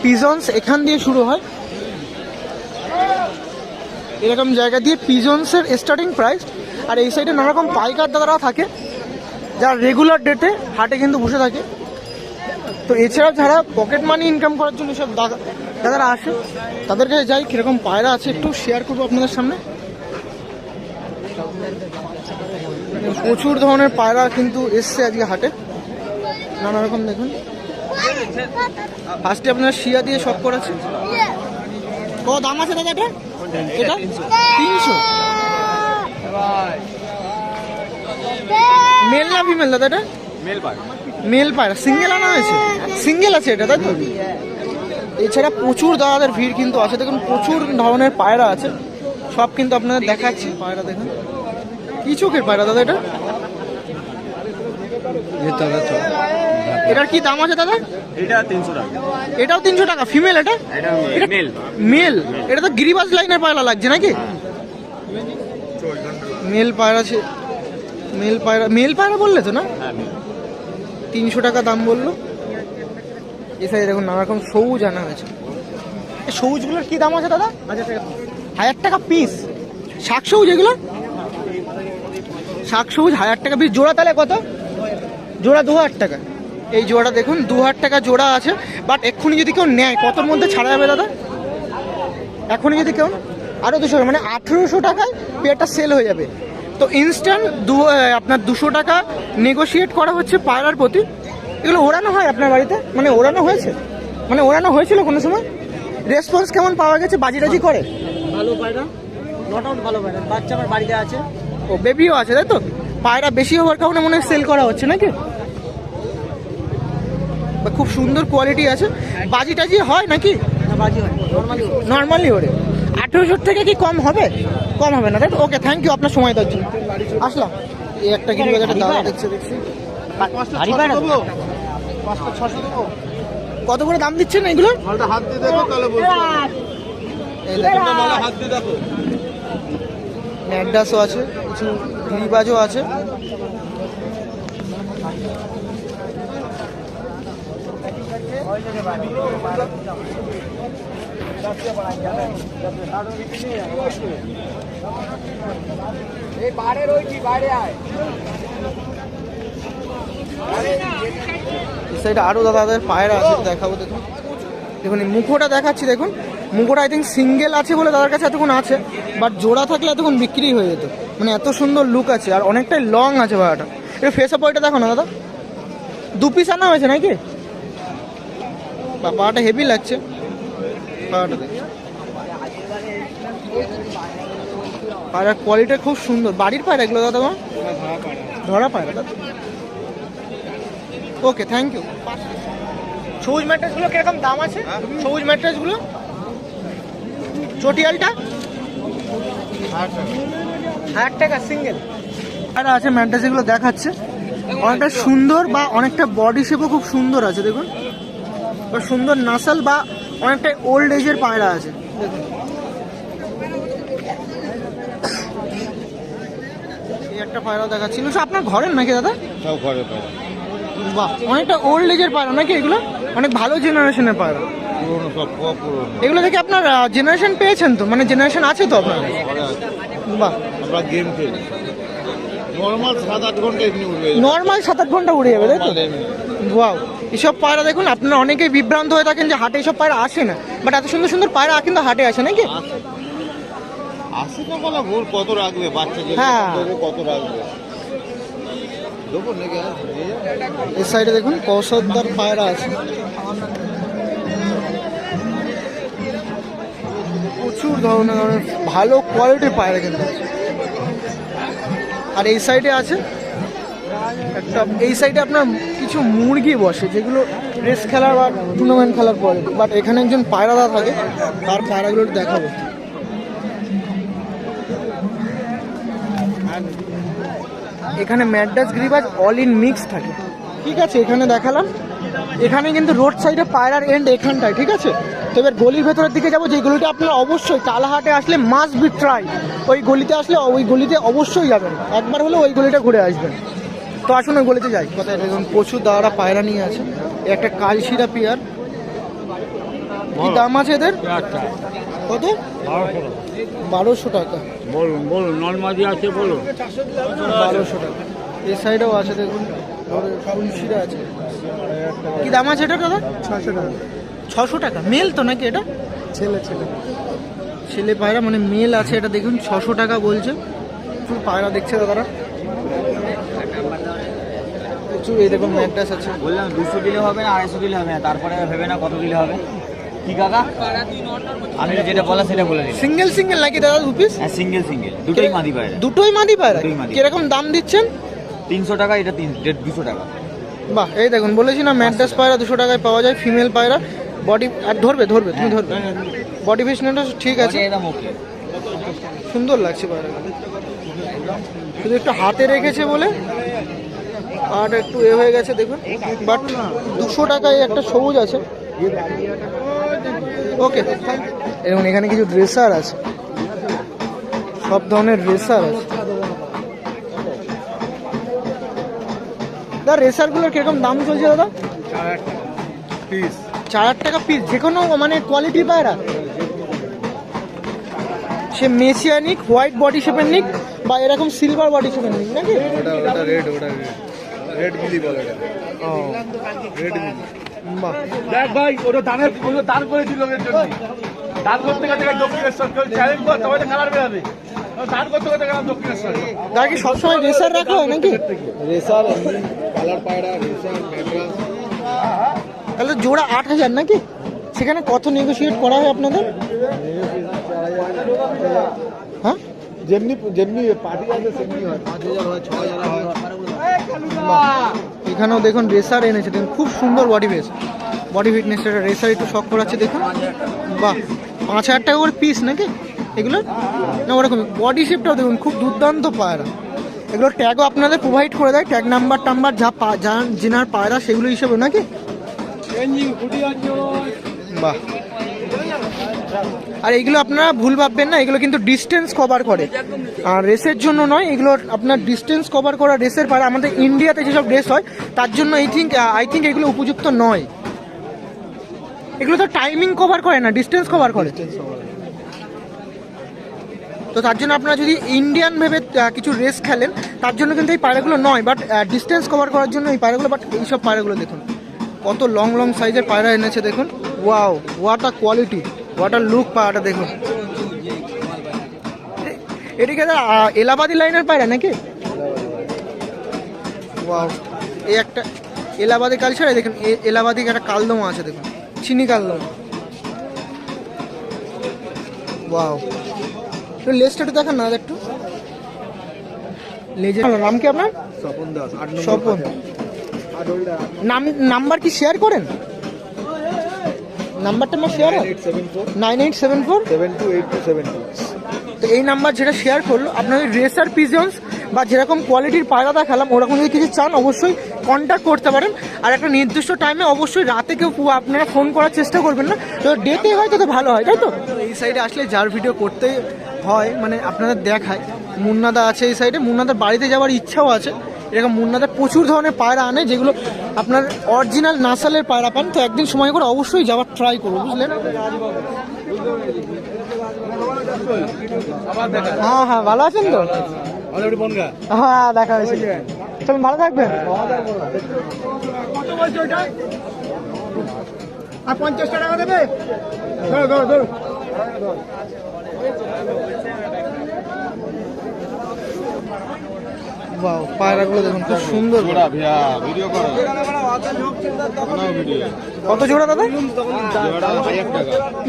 Pigeons এখান দিয়ে শুরু হয়, এরকম জায়গা দিয়ে পিজনসের স্টার্টিং প্রাইস। আর এই সাইডে নানা রকম পাইকার দাদারা থাকে যারা রেগুলার ডেটে হাটে কিন্তু বসে থাকে। তো এছাড়াও যারা পকেট মানি ইনকাম করার জন্য সব দাদারা আসে, তাদের কাছে যাই কীরকম পায়রা আছে একটু শেয়ার করবো আপনাদের সামনে। প্রচুর ধরনের পায়রা কিন্তু এসছে আজকে হাটে, নানা রকম। দেখুন ফার্স্টে আপনার শিয়া দিয়ে শখ করেছে। কত দাম আছে দাদা এটা? এটা 300। মেল না ফিমেল দাদা এটা? মেল পায়রা, সিঙ্গেল আনা হয়েছে? সিঙ্গেল আছে এটা, তাই তো? এছাড়া প্রচুর দাদাদের ভিড় কিন্তু আছে। দেখুন প্রচুর ধরনের পায়রা আছে, সব কিন্তু আপনাদের দেখাচ্ছি। পায়রা দেখুন, কি চোখের পায়রা দাদা এটা? এটার কি দাম আছে দাদা? এটা 300 টাকা। এটাও 300 টাকা। ফিমেল এটা? এটা মেল। মেল। এটা তো গিরিবাজ লাইনের পায়রা লাগছে নাকি? মেল পায়রা আছে। মেল পায়রা বললে তো না? 300 টাকা দাম বললো। এছাড়া দেখুন নানা রকম সবুজ আনা হয়েছে। এই সবুজগুলোর কি দাম আছে দাদা? 1000 টাকা পিস। শাক সবুজ এগুলো? শাক সবুজ 1000 টাকা পিস। জোড়া তাহলে কত? জোড়া 2000 টাকা। এই জোড়াটা দেখুন 2000 টাকা জোড়া আছে। বাট এক্ষুনি যদি কেউ নেয় কতর মধ্যে ছাড়া যাবে দাদা? এখনই যদি কেউ আরও 200, মানে 1800 টাকায় পেয়ারটা সেল হয়ে যাবে। তো ইনস্ট্যান্ট আপনার 200 টাকা নেগোশিয়েট করা হচ্ছে পায়রার প্রতি। এগুলো ওড়ানো হয় আপনার বাড়িতে? মানে ওড়ানো হয়েছে, মানে ওড়ানো হয়েছিল কোনো সময়? রেসপন্স কেমন পাওয়া গেছে? বাজি করে? ভালো পায়রা, নট আউট ভালো পায়রা। বাচ্চা আমার বাড়িতে আছে। ও বেবিও আছে তাই তো? পায়রা বেশি হওয়ার কারণে মনে হয় সেল করা হচ্ছে নাকি? বা খুব সুন্দর কোয়ালিটি আছে। বাজি টাজি হয় নাকি? না, বাজি হয় নর্মালি ওরে। 1800 থেকে কি কম হবে? কম হবে না তাই তো? ওকে, থ্যাংক ইউ আপনার সময় দেওয়ার জন্য। আসলাম। এই একটা গিরিবাজারের দাদা দেখছি। ভারী পায়রা। কত করে দাম দিচ্ছেন এগুলো? হাত দিয়ে দেখো তাহলে বলবো। হাত দিয়ে দেখো। ম্যাকডাসও আছে, কিছু গিরিবাজও আছে। সাইডে আরো দাদাদের পায়রা আছে, দেখাবো। দেখুন দেখুন এই মুখোটা দেখাচ্ছি। দেখুন মুখোটা আই থিঙ্ক সিঙ্গেল আছে বলে দাদার কাছে এতক্ষণ আছে, বাট জোড়া থাকলে এতক্ষণ বিক্রি হয়ে যেত। মানে এত সুন্দর লুক আছে আর অনেকটাই লং আছে পায়রাটা। এটা ফেস আপ ওইটা দেখো না দাদা, 2 পিস আনা হয়েছে নাকি? বা পায়রাটা হেভি লাগছে। পায়রাটা দেখ, পায়রার কোয়ালিটি খুব সুন্দর। বাড়ির পায়রা এগুলো দাদা? ধরা পায়রা দাদা। ওকে, থ্যাংক ইউ। সবুজ ম্যাট্রেসগুলো কিরকম দাম আছে? সবুজ ম্যাট্রেসগুলো চটিয়ালটা 1000 টাকা সিঙ্গেল। আর আছে ম্যাট্রেস, এগুলো দেখাচ্ছে অনেকটা সুন্দর বা অনেকটা বডি শেপও খুব সুন্দর আছে। দেখুন বা সুন্দর নাসাল বা অনেকটা ওল্ড এজের পায়রা আছে। দেখুন এই একটা পায়রা দেখাচ্ছিল। আপনার ঘরের নাকি দাদা? সব ঘরে পায়রা। বাহ, অনেকটা ওল্ড এজের পায়রা নাকি এগুলো? অনেক ভালো জেনারেশনের পায়রা। পুরনো, সব পুরনো। এগুলো থেকে আপনার জেনারেশন পেয়েছেন তো? মানে জেনারেশন আছে তো আপনার? বাহ, আমরা গেম খেলি। নর্মাল 7-8 ঘন্টা এমনি উড়বে। নর্মাল 7-8 ঘন্টা উড়ে যাবে তাই তো? ওয়াও, এসব পায়রা দেখুন। আপনারা অনেকেই বিভ্রান্ত হয়ে থাকেন যে হাটে এসব পায়রা আসে না, বাট এত সুন্দর সুন্দর পায়রা কিন্তু হাটে আসে নাকি? আসে তো বলা ভুল। কত রাখবে বাচ্চা? হ্যাঁ, কত রাখবে? এই সাইডে দেখুন কৌশলদার পায়রা আছে। প্রচুর ধরনের ভালো কোয়ালিটির পায়রা কিন্তু। আর এই সাইডে আছে একটা, এই সাইডে আপনার কিছু মুরগি বসে যেগুলো রেস খেলার বা টুর্নামেন্ট খেলার পরে। বাট এখানে একজন পায়রাদা থাকে, তার পায়রাগুলো দেখাবো। এখানে ম্যাড্রাস গিরিবাজ অল ইন মিক্স থাকে, ঠিক আছে? এখানে দেখালাম। এখানে কিন্তু রোড সাইডে পায়রার এন্ড এখানটায়, ঠিক আছে? তো এবার গলির ভেতরের দিকে যাবো, যে গলিটা আপনারা অবশ্যই কালাহাটে আসলে মাস্ট বি ট্রাই। ওই গলিতে আসলে ওই গলিতে অবশ্যই যাবেন, একবার হলে ওই গলিটা ঘুরে আসবেন। তো আসুন ওই গলিতে যাই। কোথায় দেখুন প্রচুর দাদারা পায়রা নিয়ে আছে। একটা কালশিরা পেয়ার, কি দাম আছে এদের? কত? 1200 টাকা। বলুন বলুন, নর্মাদি আছে বলুন। 1200 টাকা। এই সাইডেও আছে দেখুন, ফুলশিরা আছে। কি দাম আছে এটা দাদা? 600 টাকা। 600 টাকা। মেল তো নাকি এটা? ছেলে ছেলে পায়রা মানে মেল আছে এটা দেখুন, 600 টাকা বলছে। প্রচুর পায়রা দেখছে দাদারা, প্রচুর। এই দেখুন ম্যাড্রাস আছে। বললাম 200 দিলে হবে না, 250 দিলে হবে না, তারপরে ভেবে না কত দিলে হবে। কি কাকা, আমি যেটা বলা সেটা বলে দিলাম। সিঙ্গেল সিঙ্গেল নাকি দাদা? 2 পিস? হ্যাঁ, সিঙ্গেল দুটোই মাদি পায়রা। দুটোই মাদি পায়রা? দুটোই মাদি। কিরকম দাম দিচ্ছেন? 300 টাকা, এটা 200 টাকা। বাহ, এই দেখুন বলেছি না, ম্যাড্রাস পায়রা 200 টাকায় পাওয়া যায়। ফিমেল পায়রা, বডি আর ধরবে তুমি ধরবে। বডি ফিটনেসটা ঠিক আছে, একদম ওকে। সুন্দর লাগছে পায়রা। শুধু একটু হাতে রেখেছে বলে আর একটু এ হয়ে গেছে দেখুন। বাট 200 টাকায় একটা সবুজ আছে। ওকে, এবং এখানে কিছু ড্রেসার আছে, সব ধরনের ড্রেসার আছে। দাদা রেসারগুলোর কিরকম দাম চলছে দাদা? 4 টাকা পিস। যে কোনো মানে কোয়ালিটি পায়রা, সে মেসিয়ানিক হোয়াইট বডি শেপের নিক বা এরকম সিলভার বডি শেপের নিক নাকি? ওটা রেড রেড গিলি বলে এটা। ও রেড গিলি। বাহ, দেখ ভাই, ওটা দান করেছিল লোকের জন্য। দান করতে করতে দক্ষিণেশ্বর কেউ চ্যালেঞ্জ কর, তবে কালার বেরাবে। দান করতে করতে গেলাম দক্ষিণেশ্বর। দাদা কি সবসময় রেসার রাখা হয় নাকি? রেসার, কালার পায়রা, রেসার, ম্যাড্রাস। তাহলে জোড়া 8000 নাকি? সেখানে কত নেগোশিয়েট করা হয় আপনাদের? হ্যাঁ, যেমনি পার্টি আছে সেমনি হয়। 5000 হয়, 6000 হয়। এখানেও দেখুন রেসার এনেছে, দেখুন খুব সুন্দর body base, body fitness. Racer একটু শখ করাচ্ছে দেখুন। বাহ, 5000 টাকা করে পিস নাকি এগুলো? না ওরকম বডি শেপটাও দেখুন, খুব দুর্দান্ত পায়রা। এগুলো ট্যাগও আপনাদের প্রোভাইড করে দেয়, ট্যাগ নাম্বার যা জেনার পায়রা সেগুলো হিসেবে নাকি? বাহ, আর এগুলো আপনারা ভুল ভাববেন না, এগুলো কিন্তু ডিস্টেন্স কভার করে, আর রেসের জন্য নয়। এগুলো আপনার ডিস্টেন্স কভার করা রেসের পায়রা। আমাদের ইন্ডিয়াতে যেসব রেস হয় তার জন্য আই থিঙ্ক এগুলো উপযুক্ত নয়। এগুলো তো টাইমিং কভার করে না, ডিস্টেন্স কভার করে। তো তার জন্য আপনারা যদি ইন্ডিয়ান ভেবে কিছু রেস খেলেন, তার জন্য কিন্তু এই পায়রাগুলো নয়, বাট ডিস্টেন্স কভার করার জন্য এই পায়রাগুলো। বাট এইসব পায়রাগুলো দেখুন কত লং লং সাইজের পায়রা এনেছে দেখুন। Wow, what a quality, what a look পায়রাটা দেখুন। এদিকে এলাহাবাদি লাইনের পায়রা নাকি? ওয়াও, এই একটা এলাহাবাদি কালচার। দেখুন এলাহাবাদি একটা কালদমা আছে দেখুন, চিনি কালদমা। ওয়াও, একটু লেজটা একটু দেখান না একটু। লেজের নাম কি আপনার? স্বপন দাস। স্বপন। নাম্বার কি শেয়ার করেন? নাম্বারটা আমার শেয়ার হয় 9874 728272। তো এই নাম্বার যেটা শেয়ার করলো, আপনাদের রেসার পিজন্স বা যেরকম কোয়ালিটির পায়রা দেখালাম ওরকম যদি কিছু চান অবশ্যই কন্ট্যাক্ট করতে পারেন। আর একটা নির্দিষ্ট টাইমে অবশ্যই রাতে কেউ আপনারা ফোন করার চেষ্টা করবেন না, তো ডেতে হয় তো ভালো হয়, তাই তো? এই সাইডে আসলে যার ভিডিও করতে হয় মানে আপনাদের দেখায়, মুন্নাদা আছে এই সাইডে। মুন্নাদার বাড়িতে যাওয়ার ইচ্ছাও আছে। এরকম মুন্নাদার প্রচুর ধরনের পায়রা আনে, যেগুলো আপনার অরিজিনাল নাসালের পায়রা পান। তো একদিন সময় করে অবশ্যই যাওয়ার ট্রাই করবো, বুঝলেন? হ্যাঁ হ্যাঁ, ভালো আছেন তো? হ্যাঁ, দেখা হয়েছে। চলুন, ভালো থাকবেন। আর 50 টাকা দেবে। ধরো। বাহ, পায়রাগুলো দেখুন খুব সুন্দর। ভিডিও করো। কত জোড়া দাদা?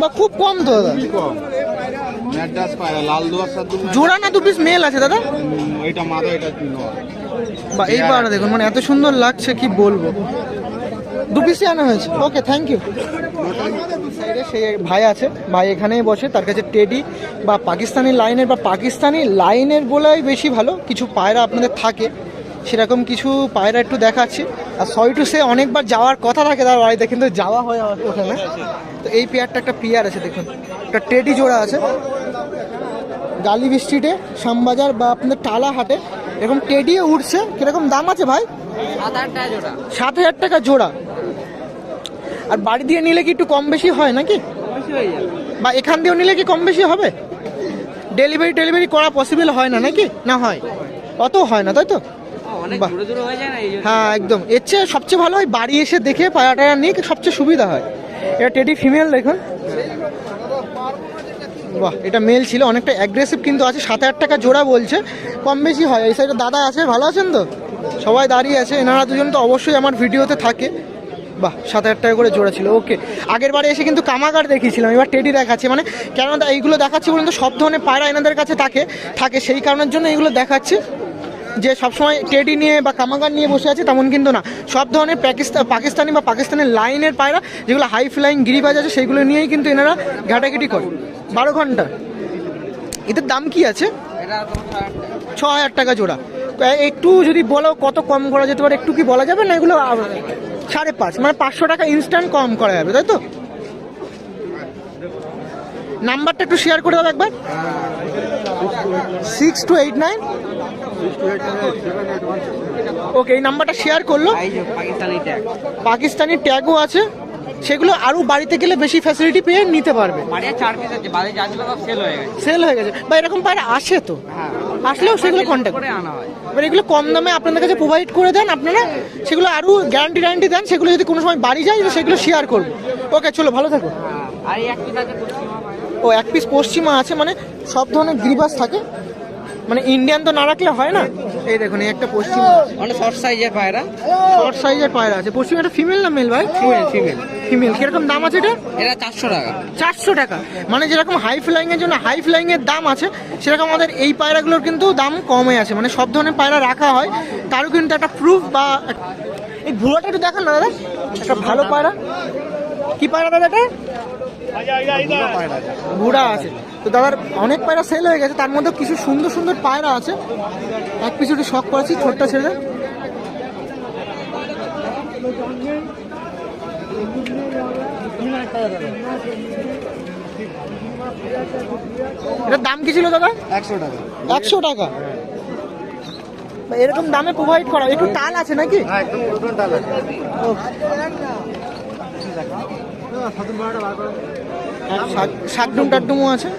বা খুব কম তো দাদা। ম্যাড্রাস পায়রা, লাল দোয়ার সাথে জোড়া না 2 পিস মেল আছে দাদা? এটা মাথা, এটা নয়। বা এই পায়রা দেখুন, মানে এত সুন্দর লাগছে কি বলবো। 2 পিসই আনা হয়েছে। ওকে, থ্যাংক ইউ। সেই ভাই আছে, ভাই এখানেই বসে। তার কাছে টেডি বা পাকিস্তানি লাইনের বলাই বেশি ভালো কিছু পায়রা আপনাদের থাকে, সেরকম কিছু পায়রা একটু দেখাচ্ছি। আর সরি টু সে, অনেকবার যাওয়ার কথা থাকে তার বাড়িতে, কিন্তু যাওয়া হয় ওখানে। তো এই পেয়ারটা একটা পেয়ার আছে দেখুন, একটা টেডি জোড়া আছে। গালিব স্ট্রিটে, শ্যামবাজার বা আপনাদের টালা হাটে এরকম টেডিও উঠছে। কিরকম দাম আছে ভাই? 7,000 টাকা জোড়া। 7,000 টাকা জোড়া। আর বাড়ি দিয়ে নিলে কি একটু কম বেশি হয় নাকি, বা এখান দিয়েও নিলে কি কম বেশি হবে? ডেলিভারি করা পসিবল হয় না নাকি, না হয়? অত হয় না তাই তো? বাহ। হ্যাঁ একদম, এর চেয়ে সবচেয়ে ভালো হয় বাড়ি এসে দেখে পায়রা নিয়ে সবচেয়ে সুবিধা হয়। এটা টেডি ফিমেল দেখুন, বাহ এটা মেল ছিল, অনেকটা অ্যাগ্রেসিভ কিন্তু আছে। 7,000 টাকা জোড়া বলছে, কম বেশি হয়। এই সাইডে দাদা আছে, ভালো আছেন তো? সবাই দাঁড়িয়ে আছে, এনারা দুজন তো অবশ্যই আমার ভিডিওতে থাকে। বাহ 7,000 টাকা করে জোড়া ছিল। ওকে, আগের বারে এসে কিন্তু কামাগার দেখিয়েছিলাম, এবার টেডি দেখাচ্ছি। মানে কেন এইগুলো দেখাচ্ছি বলুন তো, সব ধরনের পায়রা এনাদের কাছে থাকে সেই কারণের জন্য এইগুলো দেখাচ্ছি। যে সবসময় টেডি নিয়ে বা কামাগার নিয়ে বসে আছে তেমন কিন্তু না, সব ধরনের পাকিস্তানি বা পাকিস্তানের লাইনের পায়রা যেগুলো হাই ফ্লাইং গিরিবাজ আছে সেইগুলো নিয়েই কিন্তু এনারা ঘাটাঘাটি করে 12 ঘন্টা। এদের দাম কি আছে? 6,000 টাকা জোড়া। একটু যদি বলো কত কম করা যেতে পারে, একটু কি বলা যাবে না? এগুলো 5.5, মানে 500 টাকা ইনস্ট্যান্ট কম করা যাবে তাই তো? নাম্বারটা একটু শেয়ার করে দাও একবার। 6289। ওকে, এই নাম্বারটা শেয়ার করলো। পাকিস্তানি ট্যাগও আছে, সেগুলো আরও বাড়িতে গেলে বেশি ফ্যাসিলিটি পেয়ে নিতে পারবে। সেল হয়ে গেছে বা এরকম পায়রা আসে তো, আসলেও সেগুলো কন্ট্যাক্ট করে আনা হয়। এবার এগুলো কম দামে আপনাদের কাছে প্রোভাইড করে দেন আপনারা, সেগুলো আরও গ্যারান্টি দেন। সেগুলো যদি কোনো সময় বাড়ি যায় সেগুলো শেয়ার করবো। ওকে চলো, ভালো থাকো। ও এক পিস পশ্চিমা আছে, মানে সব ধরনের গিরিবাজ থাকে, মানে ইন্ডিয়ান তো না রাখলে হয় না। এই দেখুন এই একটা পশ্চিমা, অনেক শর্ট সাইজের পায়রা, শর্ট সাইজের পায়রা আছে। পশ্চিমা এটা ফিমেল না মেল ভাই? ফিমেল। কিরকম দাম আছে এটা? 400 টাকা। 400 টাকা, মানে যেরকম হাই ফ্লাইং এর জন্য হাই ফ্লাইং এর দাম আছে, সেরকম আমাদের এই পায়রাগুলোর কিন্তু দাম কমে আছে। মানে সব ধরনের পায়রা রাখা হয়, তারও কিন্তু একটা প্রুফ বা এই ভুয়াটা একটু দেখান না দাদা, একটা ভালো পায়রা। কি পায়রা দাদা এটা? বুড়া আছে তো দাদার অনেক পায়রা সেল হয়ে গেছে, তার মধ্যে কিছু সুন্দর পায়রা আছে। এক পিছু একটু শখ করেছি, ছোট্ট ছেড়ে দেন। এটার দাম কি ছিল দাদা? 100 টাকা। 100 টাকা এরকম দামে প্রোভাইড করা। একটু টাল আছে নাকি? শাকডুম টাকডুমও আছে।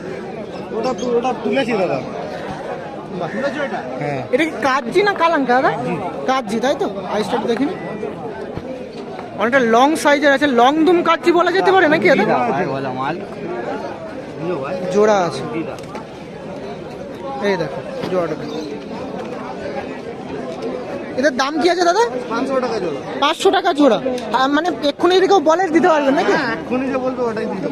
ওটা তুলেছি দাদা। এটা কি কাজজি না কালাঙ্কা দাদা? কাজজি তাই তো? আইসটা দেখিনি, অনেকটা লং সাইজের আছে। লং দুম কাজজি বলা যেতে পারে নাকি দাদা? জোড়া আছে, এই দেখো জোড়াটা। এদের দাম কি আছে দাদা? 500 টাকা জোড়া। 500 টাকা জোড়া, মানে এক্ষুনি যদি কেউ বলে দিতে পারবেন নাকি? এক্ষুনি যে বলতো ওটাই দিতে।